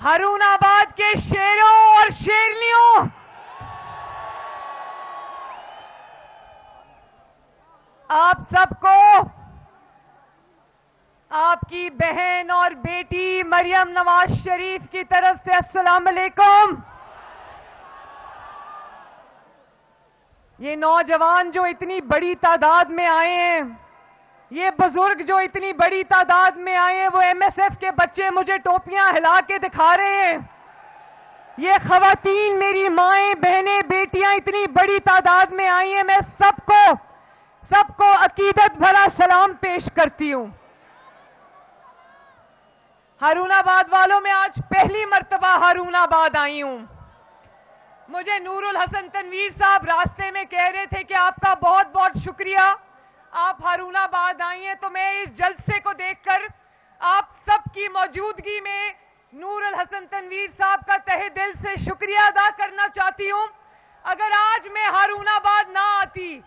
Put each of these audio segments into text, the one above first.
हारूनाबाद के शेरों और शेरनियों, आप सबको आपकी बहन और बेटी मरियम नवाज शरीफ की तरफ से अस्सलाम वालेकुम। ये नौजवान जो इतनी बड़ी तादाद में आए हैं, ये बुजुर्ग जो इतनी बड़ी तादाद में आए हैं, वो एमएसएफ के बच्चे मुझे टोपियां हिला के दिखा रहे हैं। ये खवातीन, मेरी माएं, बहनें, बेटियां इतनी बड़ी तादाद में आई हैं। मैं सबको अकीदत भरा सलाम पेश करती हूं। हारूनाबाद वालों में आज पहली मर्तबा हारूनाबाद आई हूं। मुझे नूरुल हसन तनवीर साहब रास्ते में कह रहे थे कि आपका बहुत बहुत शुक्रिया, आप हारूनाबाद आई हैं। तो मैं इस जलसे को देखकर आप सबकी मौजूदगी में नूरुल हसन तनवीर साहब का तहे दिल से शुक्रिया अदा करना चाहती हूं। अगर आज मैं हारूनाबाद ना आती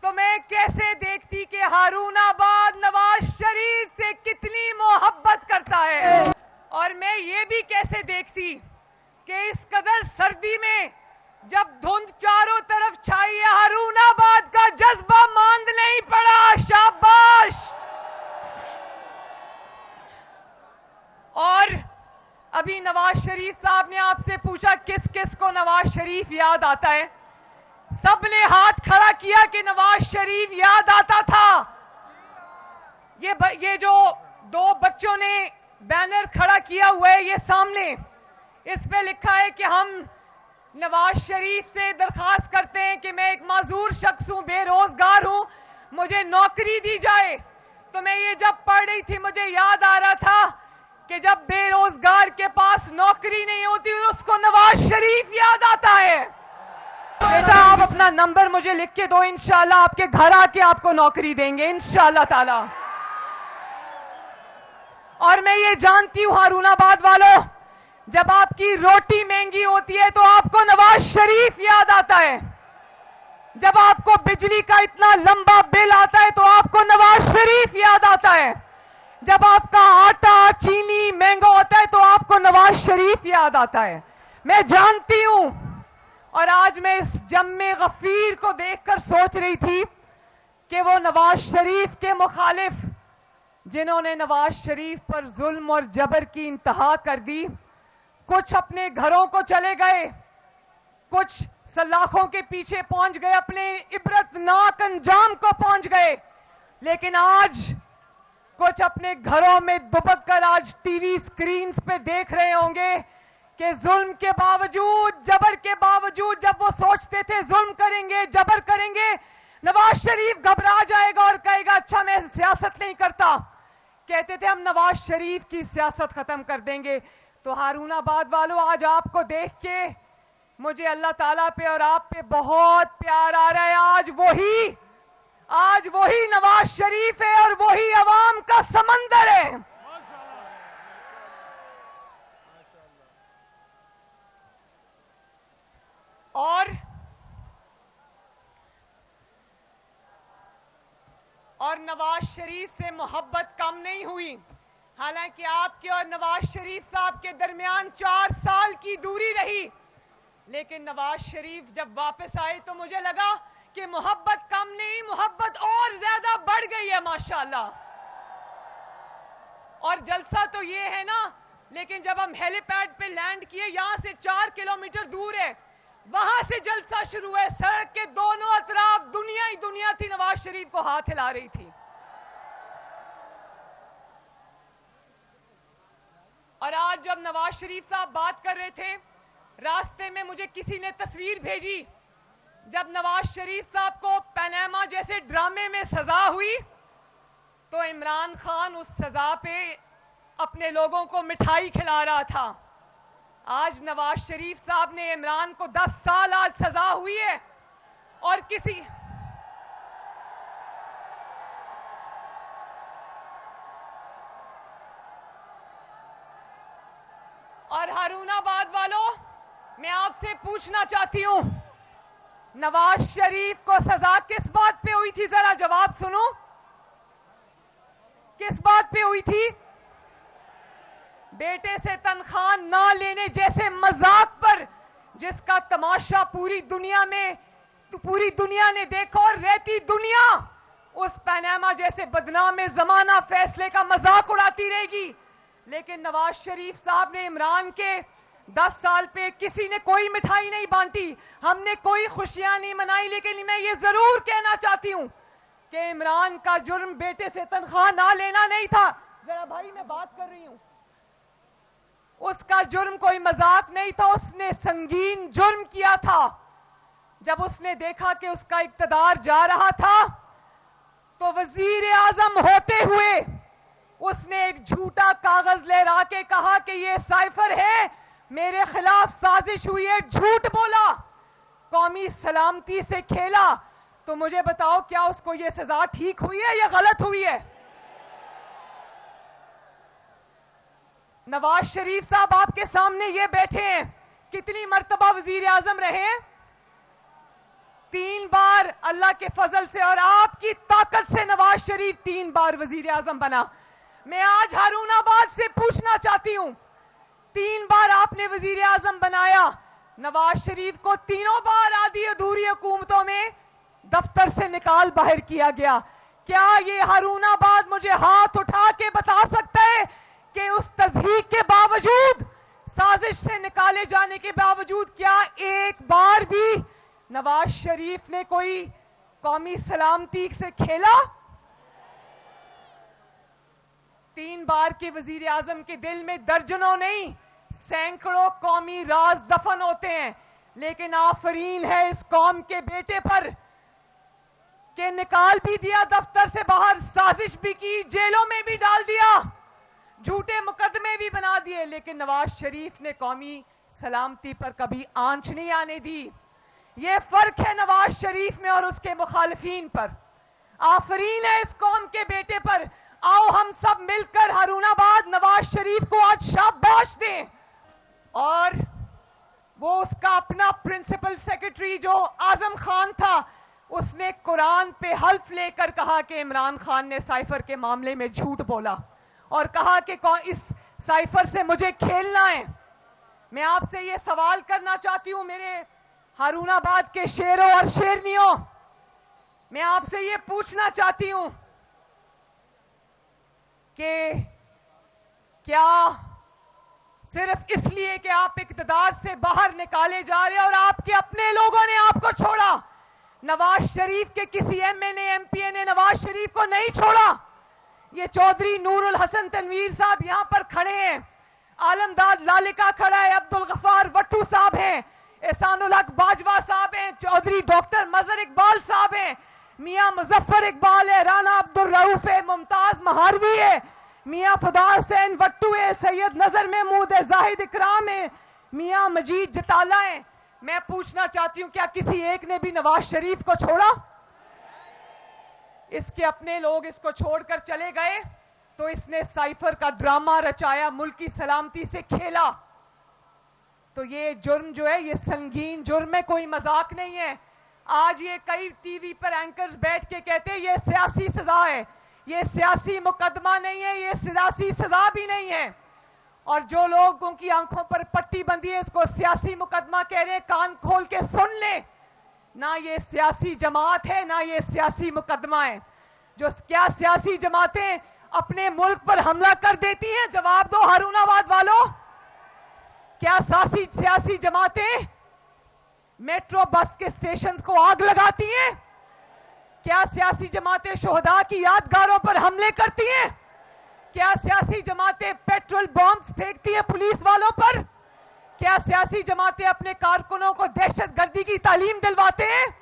तो मैं कैसे देखती कि हारूनाबाद नवाज शरीफ से कितनी मोहब्बत करता है, और मैं ये भी कैसे देखती कि इस कदर सर्दी में जब धुंध चारों तरफ छाई है, हारूनाबाद का जज्बा मांद नहीं पड़ा। शाबाश। और अभी नवाज शरीफ साहब ने आपसे पूछा किस किस को नवाज शरीफ याद आता है। सबने हाथ खड़ा किया कि नवाज शरीफ याद आता था। ये जो दो बच्चों ने बैनर खड़ा किया हुआ है ये सामने, इस पे लिखा है कि हम नवाज शरीफ से दरखास्त करते हैं कि मैं एक माजूर शख्स हूं, बेरोजगार हूं, मुझे नौकरी दी जाए। तो मैं ये जब पढ़ रही थी मुझे याद आ रहा था कि जब बेरोजगार के पास नौकरी नहीं होती उसको नवाज शरीफ याद आता है। बेटा, आप अपना नंबर मुझे लिख के दो, इंशाल्लाह आपके घर आके आपको नौकरी देंगे इंशाल्लाह ताला। और मैं ये जानती हूं हारूनाबाद वालों, जब आपकी रोटी महंगी होती है तो आपको नवाज शरीफ याद आता है। जब आपको बिजली का इतना लंबा बिल आता है तो आपको नवाज शरीफ याद आता है। जब आपका आटा चीनी महंगा होता है तो आपको नवाज शरीफ याद आता है। मैं जानती हूं। और आज मैं इस जम्मे गफीर को देखकर सोच रही थी कि वो नवाज शरीफ के मुखालिफ जिन्होंने नवाज शरीफ पर जुल्म और जबर की इंतहा कर दी, कुछ अपने घरों को चले गए, कुछ सलाखों के पीछे पहुंच गए, अपने इबरतनाक अंजाम को पहुंच गए, लेकिन आज कुछ अपने घरों में दुबक कर आज टीवी स्क्रीन पे देख रहे होंगे कि जुल्म के बावजूद, जबर के बावजूद, जब वो सोचते थे जुल्म करेंगे, जबर करेंगे, नवाज शरीफ घबरा जाएगा और कहेगा अच्छा मैं सियासत नहीं करता। कहते थे हम नवाज शरीफ की सियासत खत्म कर देंगे। तो हारूनाबाद वालों, आज आपको देख के मुझे अल्लाह ताला पे और आप पे बहुत प्यार आ रहा है। आज वही नवाज शरीफ है और वही अवाम का समंदर है। और नवाज शरीफ से मोहब्बत कम नहीं हुई। हालांकि आपके और नवाज शरीफ साहब के दरमियान 4 साल की दूरी रही, लेकिन नवाज शरीफ जब वापस आए तो मुझे लगा कि मोहब्बत कम नहीं, मोहब्बत और ज्यादा बढ़ गई है माशाल्लाह। और जलसा तो ये है ना, लेकिन जब हम हेलीपैड पे लैंड किए, यहां से 4 किलोमीटर दूर है, वहां से जलसा शुरू है। सड़क के दोनों अतराफ दुनिया ही दुनिया थी, नवाज शरीफ को हाथ हिला रही थी। और आज जब नवाज शरीफ साहब बात कर रहे थे, रास्ते में मुझे किसी ने तस्वीर भेजी, जब नवाज शरीफ साहब को पनामा जैसे ड्रामे में सजा हुई तो इमरान खान उस सजा पे अपने लोगों को मिठाई खिला रहा था। आज नवाज शरीफ साहब ने इमरान को 10 साल आज सजा हुई है और हारूनाबाद वालों, मैं आपसे पूछना चाहती हूं, नवाज शरीफ को सजा किस बात पे हुई थी? जरा जवाब सुनो, किस बात पे हुई थी? बेटे से तनख्वाह ना लेने जैसे मजाक पर, जिसका तमाशा पूरी दुनिया ने देखा और रहती दुनिया उस पनामा जैसे बदनाम जमाना फैसले का मजाक उड़ाती रहेगी। लेकिन नवाज शरीफ साहब ने इमरान के 10 साल पे किसी ने कोई मिठाई नहीं बांटी, हमने कोई खुशियां नहीं मनाई। लेकिन मैं ये जरूर कहना चाहती हूं कि इमरान का जुर्म बेटे से तनख्वाह ना लेना नहीं था। जरा भाई मैं बात कर रही हूं, उसका जुर्म कोई मजाक नहीं था, उसने संगीन जुर्म किया था। जब उसने देखा कि उसका इक्तदार जा रहा था तो वजीर आजम होते हुए उसने एक झूठा कागज लहरा के कहा कि ये साइफर है, मेरे खिलाफ साजिश हुई है, झूठ बोला, कौमी सलामती से खेला। तो मुझे बताओ क्या उसको ये सजा ठीक हुई है या गलत हुई है? नवाज शरीफ साहब आपके सामने ये बैठे हैं, कितनी मर्तबा वजीर आजम रहे? 3 बार अल्लाह के फजल से और आपकी ताकत से नवाज शरीफ 3 बार वजीर आजम बना। मैं आज हारूनाबाद से पूछना चाहती हूं, 3 बार आपने वजीर आजम बनाया, नवाज शरीफ को तीनों बार आधी अधूरी हुकूमतों में दफ्तर से निकाल बाहर किया गया। क्या ये हारूनाबाद मुझे हाथ उठा के बता सकता है कि उस तज़हीक के बावजूद, साजिश से निकाले जाने के बावजूद, क्या एक बार भी नवाज शरीफ ने कोई कौमी सलामती से खेला? 3 बार के वजीर आजम के दिल में दर्जनों नहीं सैकड़ों कौमी राज दफन होते हैं। लेकिन आफरीन है इस कौम के बेटे पर कि निकाल भी दिया दफ्तर से बाहर, साजिश भी की, जेलों में भी डाल दिया, झूठे मुकदमे भी बना दिए, लेकिन नवाज शरीफ ने कौमी सलामती पर कभी आंच नहीं आने दी। ये फर्क है नवाज शरीफ में और उसके मुखालिफिन पर। आफरीन है इस कौम के बेटे पर। आओ हम सब मिलकर हारूनाबाद नवाज शरीफ को आज शाबाश दें। और वो उसका अपना प्रिंसिपल सेक्रेटरी जो आजम खान था, उसने कुरान पे हल्फ लेकर कहा कि इमरान खान ने साइफर के मामले में झूठ बोला और कहा कि इस साइफर से मुझे खेलना है। मैं आपसे ये सवाल करना चाहती हूं मेरे हारूनाबाद के शेरों और शेरनियों, मैं आपसे ये पूछना चाहती हूं कि क्या सिर्फ इसलिए कि आप इक़्तिदार से बाहर निकाले जा रहे हैं और आपके अपने लोगों ने आपको छोड़ा, नवाज शरीफ के किसी एमएनए एमपीए ने नवाज शरीफ को नहीं छोड़ा? ये चौधरी नूरुल हसन तनवीर साहब यहां पर खड़े हैं, आलमदाद लालिका खड़ा है, अब्दुल गफ्फार वट्टू साहब हैं, एहसानुल हक बाजवा साहब हैं, चौधरी डॉक्टर मजहर इकबाल साहब हैं, मियां मुजफ्फर इकबाल है, राना अब्दुल रऊफ है, मुमताज महारवी है, मियां फदा हुसैन वट्टू है, सैयद नजर महमूद है, जाहिद इकराम है, मियां मजीद जताला है। मैं पूछना चाहती हूं क्या किसी एक ने भी नवाज शरीफ को छोड़ा? इसके अपने लोग इसको छोड़कर चले गए तो इसने साइफर का ड्रामा रचाया, मुल्क की सलामती से खेला। तो ये जुर्म जो है ये संगीन जुर्म है, कोई मजाक नहीं है। आज ये कई टीवी पर एंकर्स बैठ के कहते हैं ये सियासी सजा है, ये सियासी मुकदमा नहीं है, ये सियासी सजा भी नहीं है। और जो लोगों की आंखों पर पट्टी बंधी है इसको सियासी मुकदमा कह रहे हैं, कान खोल के सुन ले, ना ये सियासी जमात है ना ये सियासी मुकदमा है। जो क्या सियासी जमातें अपने मुल्क पर हमला कर देती हैं? जवाब दो हारूनाबाद वालों, क्या सियासी जमातें मेट्रो बस के स्टेशन को आग लगाती हैं? क्या सियासी जमातें शोहदा की यादगारों पर हमले करती हैं? क्या सियासी जमातें पेट्रोल बॉम्ब्स फेंकती हैं पुलिस वालों पर? क्या सियासी जमातें अपने कारकुनों को दहशतगर्दी की तालीम दिलवाते हैं?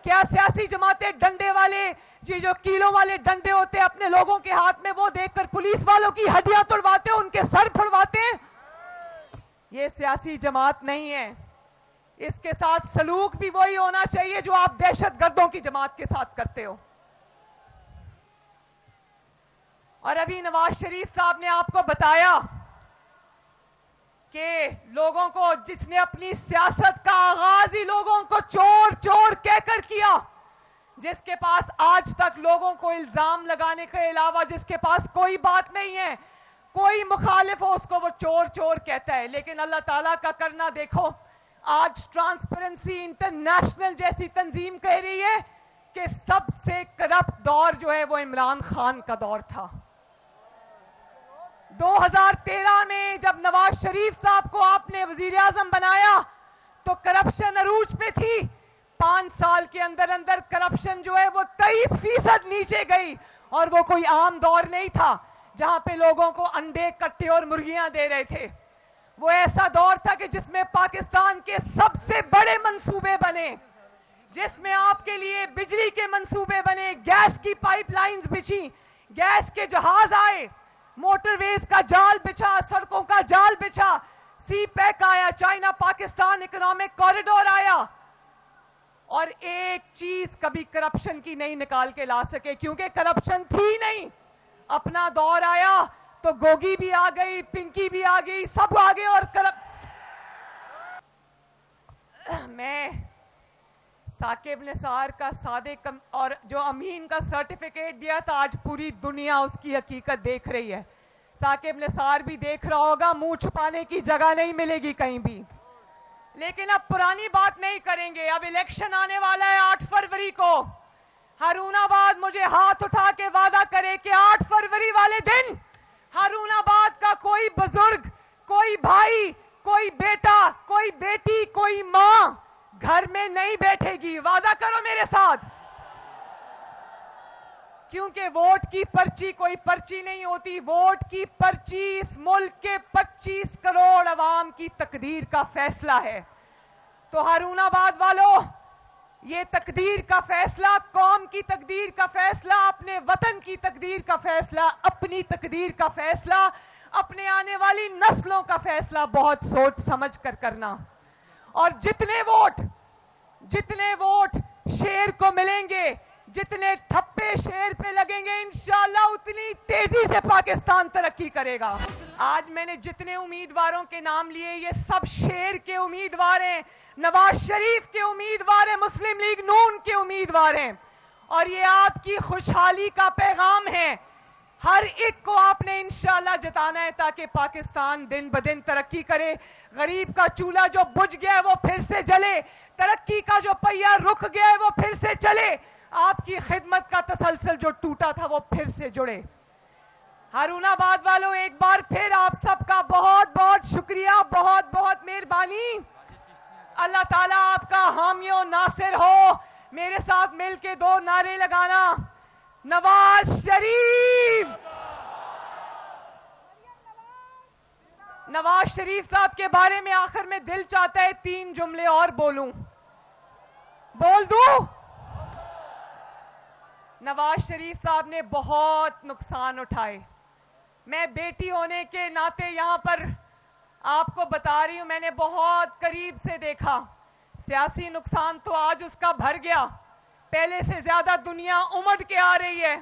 क्या सियासी जमातें डंडे वाले जो कीलों वाले डंडे होते हैं अपने लोगों के हाथ में, वो देखकर पुलिस वालों की हड्डियां तोड़वाते हैं, उनके सर फुड़वाते हैं? ये सियासी जमात नहीं है। इसके साथ सलूक भी वही होना चाहिए जो आप दहशतगर्दों की जमात के साथ करते हो। और अभी नवाज शरीफ साहब ने आपको बताया कि लोगों को, जिसने अपनी सियासत का आगाज ही लोगों को चोर चोर कहकर किया, जिसके पास आज तक लोगों को इल्जाम लगाने के अलावा जिसके पास कोई बात नहीं है, कोई मुखालिफ हो उसको वो चोर चोर कहता है, लेकिन अल्लाह ताला का करना देखो। आज ट्रांसपेरेंसी इंटरनेशनल जैसी तंजीम कह रही है कि सबसे करप्ट दौर जो है वो इमरान खान का दौर था। 2013 में जब नवाज शरीफ साहब को आपने वजीर आजम बनाया तो करप्शन अरूज पे थी। 5 साल के अंदर अंदर करप्शन जो है वो 23% नीचे गई, और वो कोई आम दौर नहीं था जहां पे लोगों को अंडे कट्टे और मुर्गियां दे रहे थे। वो ऐसा दौर था कि जिसमें पाकिस्तान के सबसे बड़े मंसूबे बने, जिसमें आपके लिए बिजली के मंसूबे बने, गैस की पाइपलाइंस बिछी, गैस के जहाज आए, मोटरवेज का जाल बिछा, सड़कों का जाल बिछा, सी पैक आया, चाइना पाकिस्तान इकोनॉमिक कॉरिडोर आया, और एक चीज कभी करप्शन की नहीं निकाल के ला सके, क्योंकि करप्शन थी नहीं। अपना दौर आया तो गोगी भी आ गई, पिंकी भी आ गई, सब आ गए, और मैं साकिब निसार का सादिक और जो अमीन का सर्टिफिकेट दिया था, आज पूरी दुनिया उसकी हकीकत देख रही है। साकिब निसार भी देख रहा होगा, मुंह छुपाने की जगह नहीं मिलेगी कहीं भी। लेकिन अब पुरानी बात नहीं करेंगे, अब इलेक्शन आने वाला है 8 फरवरी को। हारूनाबाद मुझे हाथ उठा के वादा करे कि 8 फरवरी वाले दिन हारूनाबाद का कोई बुजुर्ग, कोई भाई, कोई बेटा, कोई बेटी, कोई मां घर में नहीं बैठेगी। वादा करो मेरे साथ, क्योंकि वोट की पर्ची कोई पर्ची नहीं होती। वोट की पर्ची इस मुल्क के 25 करोड़ अवाम की तकदीर का फैसला है। तो हारूनाबाद वालों, ये तकदीर का फैसला, कौम की तकदीर का फैसला, अपने वतन की तकदीर का फैसला, अपनी तकदीर का फैसला, अपने आने वाली नस्लों का फैसला बहुत सोच समझ कर करना। और जितने वोट शेर को मिलेंगे, जितने ठप्पे शेर पे लगेंगे, इंशाल्लाह उतनी तेजी से पाकिस्तान तरक्की करेगा। आज मैंने जितने उम्मीदवारों के नाम लिए, ये सब शेर के उम्मीदवार हैं, नवाज शरीफ के उम्मीदवार हैं, मुस्लिम लीग नून के उम्मीदवार हैं, और ये आपकी खुशहाली का पैगाम है। हर एक को आपने इंशाल्लाह जिताना है ताकि पाकिस्तान दिन ब दिन तरक्की करे। गरीब का चूल्हा जो बुझ गया है वो फिर से जले, तरक्की का जो पहिया रुक गया है वो फिर से चले, आपकी खिदमत का तसलसल जो टूटा था वो फिर से जुड़े। हारूनाबाद वालों, एक बार फिर आप सबका बहुत बहुत शुक्रिया, बहुत बहुत मेहरबानी। अल्लाह ताला आपका हामी और नासिर हो। मेरे साथ मिलके 2 नारे लगाना, नवाज शरीफ। नवाज शरीफ साहब के बारे में आखिर में दिल चाहता है 3 जुमले और बोलूं, बोल दूं? नवाज शरीफ साहब ने बहुत नुकसान उठाए। मैं बेटी होने के नाते यहां पर आपको बता रही हूं, मैंने बहुत करीब से देखा। सियासी नुकसान तो आज उसका भर गया, पहले से ज्यादा दुनिया उमड़ के आ रही है।